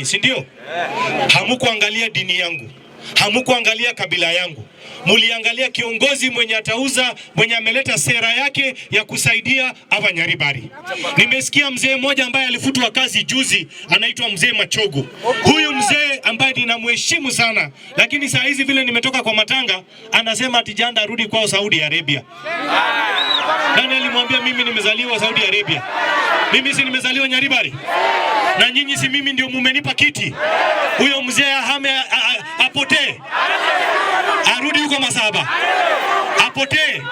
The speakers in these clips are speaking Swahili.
Si ndio? Hamukuangalia dini yangu, hamukuangalia kabila yangu, muliangalia kiongozi mwenye atauza, mwenye ameleta sera yake ya kusaidia hapa Nyaribari. Nimesikia mzee mmoja ambaye alifutwa kazi juzi, anaitwa mzee Machogu. Huyu mzee ambaye ninamheshimu sana, lakini saa hizi vile nimetoka kwa matanga, anasema ati Janda arudi kwao Saudi Arabia. Nani alimwambia mimi nimezaliwa Saudi Arabia? Mimi si nimezaliwa Nyaribari? Na nyinyi si mimi ndio mumenipa kiti? Huyo mzee apotee, arudi huko Masaba, apotee,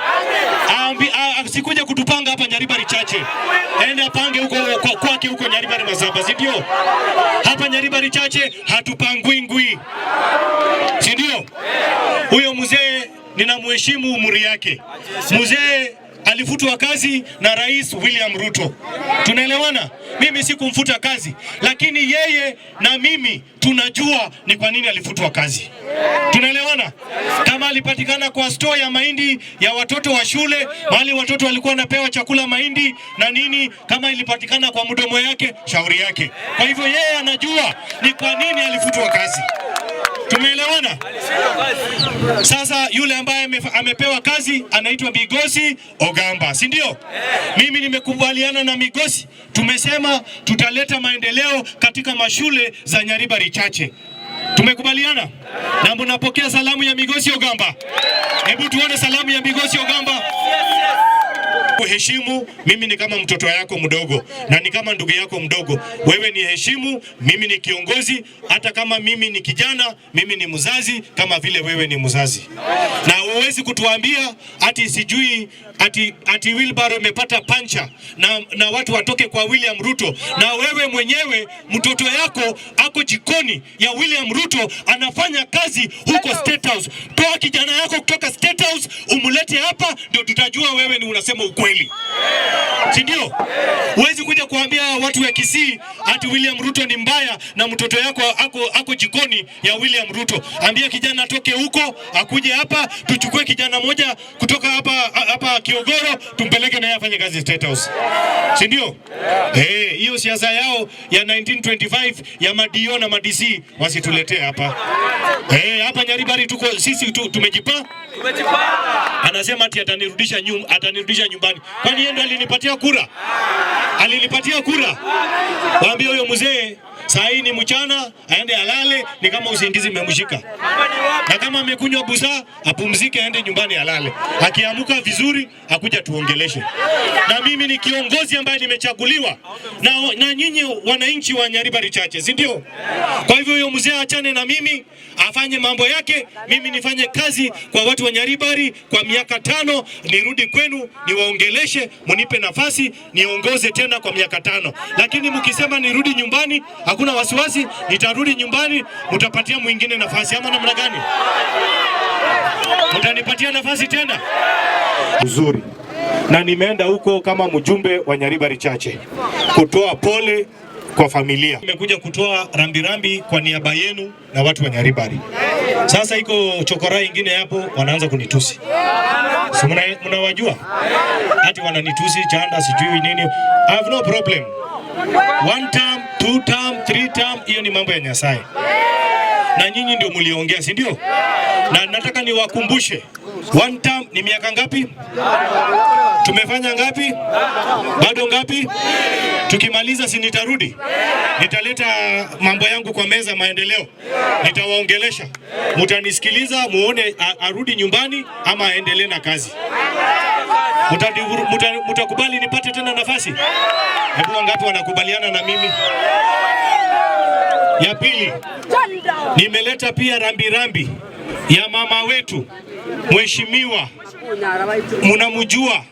asikuje kutupanga hapa Nyaribari chache, aende apange huko kwake huko Nyaribari Masaba, si ndio? Hapa Nyaribari chache hatupangwingwi, si ndio? Huyo mzee ninamheshimu umri yake. Mzee alifutwa kazi na Rais William Ruto. Tunaelewana? Mimi sikumfuta kazi, lakini yeye na mimi tunajua ni kwa nini alifutwa kazi. Tunaelewana? Kama alipatikana kwa store ya mahindi ya watoto wa shule, mahali watoto walikuwa wanapewa chakula mahindi na nini, kama ilipatikana kwa mdomo yake, shauri yake. Kwa hivyo yeye anajua ni kwa nini alifutwa kazi. Tumeelewana? Sasa yule ambaye amepewa kazi anaitwa Migosi Ogamba, si ndio? Mimi nimekubaliana na Migosi, tumesema tutaleta maendeleo katika mashule za Nyaribari chache. Tumekubaliana? Na mnapokea salamu ya Migosi Ogamba? Hebu tuone salamu ya Migosi Ogamba. Heshimu, mimi ni kama mtoto yako mdogo na ni kama ndugu yako mdogo. Wewe ni heshimu, mimi ni kiongozi. Hata kama mimi ni kijana, mimi ni mzazi kama vile wewe ni mzazi. Na huwezi kutuambia ati sijui ati Wilbaro imepata pancha na watu watoke kwa William Ruto, na wewe mwenyewe mtoto yako ako jikoni ya William Ruto anafanya kazi huko State House. Toa kijana yako kutoka State House umulete hapa, ndio tutajua wewe ni unasema ukweli. Si ndio? Huwezi kuja kuambia watu wa Kisii ati William Ruto ni mbaya na mtoto yako ako jikoni ya William Ruto. Ambia kijana atoke huko akuje hapa, tuchukue kijana moja kutoka hapa Kiogoro tumpeleke naye afanye kazi State House. Si ndio? Hiyo siasa yao ya 1925 ya madio na madisi wasituletee hapa. Hapa Nyaribari tuko sisi tumejipanga. Anasema ati atanirudisha nyumbani. Kwani yeye ndo alinipatia kura? Alinipatia kura. Waambie huyo mzee saa hii ni mchana, aende alale, ni kama usingizi umemshika. Na kama amekunywa busaa, apumzike aende nyumbani alale. Akiamuka vizuri, akuja tuongeleshe. Na mimi ni kiongozi ambaye nimechaguliwa na nyinyi wananchi wa Nyaribari chache, si ndio? Kwa hivyo huyo mzee achane na mimi, afanye mambo yake, mimi nifanye kazi kwa watu wa Nyaribari kwa miaka 5, nirudi kwenu niwaongeleshe, munipe nafasi niongoze tena kwa miaka 5. Lakini mkisema nirudi nyumbani, hakuna wasiwasi, nitarudi nyumbani, mtapatia mwingine nafasi ama namna gani? Mtanipatia nafasi tena? Uzuri. Na nimeenda huko kama mjumbe wa Nyaribari chache kutoa pole kwa familia. Nimekuja kutoa rambirambi kwa niaba yenu na watu wa Nyaribari. Sasa iko chokora ingine hapo wanaanza kunitusi. Si mnawajua? Ati wananitusi Janda sijui nini. I have no problem. 1 term, 2 term, 3 term, hiyo ni mambo ya Nyasaye. Na nyinyi ndio mliongea, si ndio? Na nataka niwakumbushe 1 term ni miaka ngapi? Tumefanya ngapi? Bado ngapi? Tukimaliza si nitarudi? Nitaleta mambo yangu kwa meza maendeleo. Nitawaongelesha. Mutanisikiliza muone arudi nyumbani ama aendelee na kazi. Mutakubali nipate tena nafasi? Hebu wangapi wanakubaliana na mimi? Ya pili, nimeleta pia rambirambi ya mama wetu mheshimiwa, mnamjua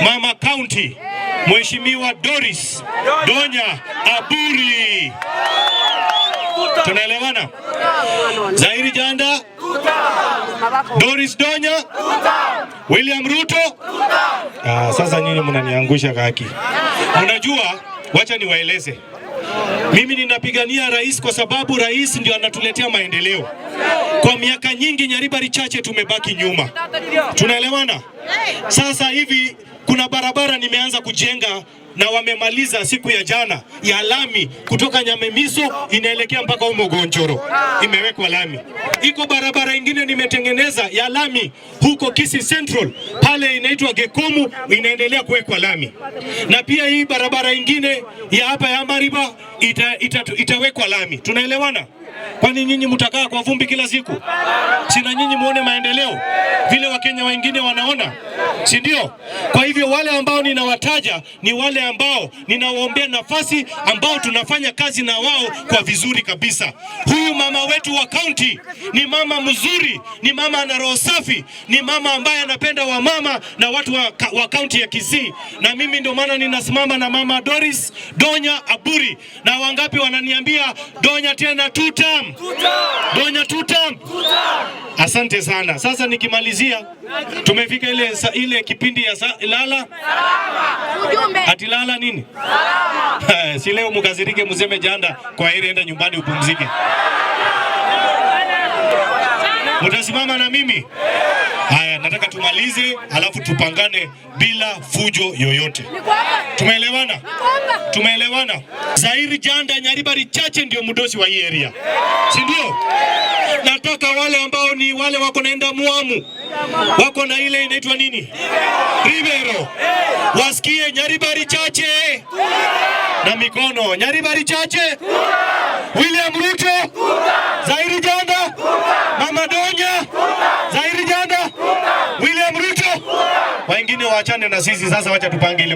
Mama County, Mheshimiwa Doris Donya Aburi. Tunaelewana? Zairi Janda, Doris Donya, William Ruto. Sasa nyinyi mnaniangusha kaki. Unajua, wacha niwaeleze. Mimi ninapigania rais kwa sababu rais ndio anatuletea maendeleo. Kwa miaka nyingi Nyaribari chache tumebaki nyuma. Tunaelewana? Sasa hivi kuna barabara nimeanza kujenga na wamemaliza siku ya jana ya lami kutoka Nyamemiso inaelekea mpaka huko Gonchoro, imewekwa lami. Iko barabara ingine nimetengeneza ya lami huko Kisii Central, pale inaitwa Gekomu, inaendelea kuwekwa lami. Na pia hii barabara ingine ya hapa ya Mariba itawekwa lami. Tunaelewana? Kwani nyinyi mtakaa kwa vumbi kila siku? Sina nyinyi muone maendeleo vile Wakenya wengine wanaona, si ndio? Kwa hivyo wale ambao ninawataja ni wale ambao ninawaombea nafasi, ambao tunafanya kazi na wao kwa vizuri kabisa. Huyu mama wetu wa kaunti ni mama mzuri, ni mama ana roho safi, ni mama ambaye anapenda wamama na watu wa kaunti ya Kisii. Na mimi ndio maana ninasimama na mama Doris Donya Aburi, na wangapi wananiambia Donya tena tutam. Donya tutam. Asante sana. Sasa nikimalizia, tumefika ile kipindi ya lala ati lala nini? Si leo mkazirike mseme janda kwa heri, enda nyumbani upumzike. Mtasimama na mimi? Haya, nataka tumalize alafu tupangane bila fujo yoyote. Tumeelewana? Tumeelewana? Zairi Janda Nyaribari Chache ndio mdosi wa hii area, si ndio? Nataka wale ambao ni wale wako naenda Muamu, wako na ile inaitwa nini, Rivero, wasikie Nyaribari Chache na mikono. Nyaribari Chache, William Ruto, Zairi Janda, Mama Donya, Zairi Janda, William Ruto. Wengine waachane na sisi sasa, wacha tupange ile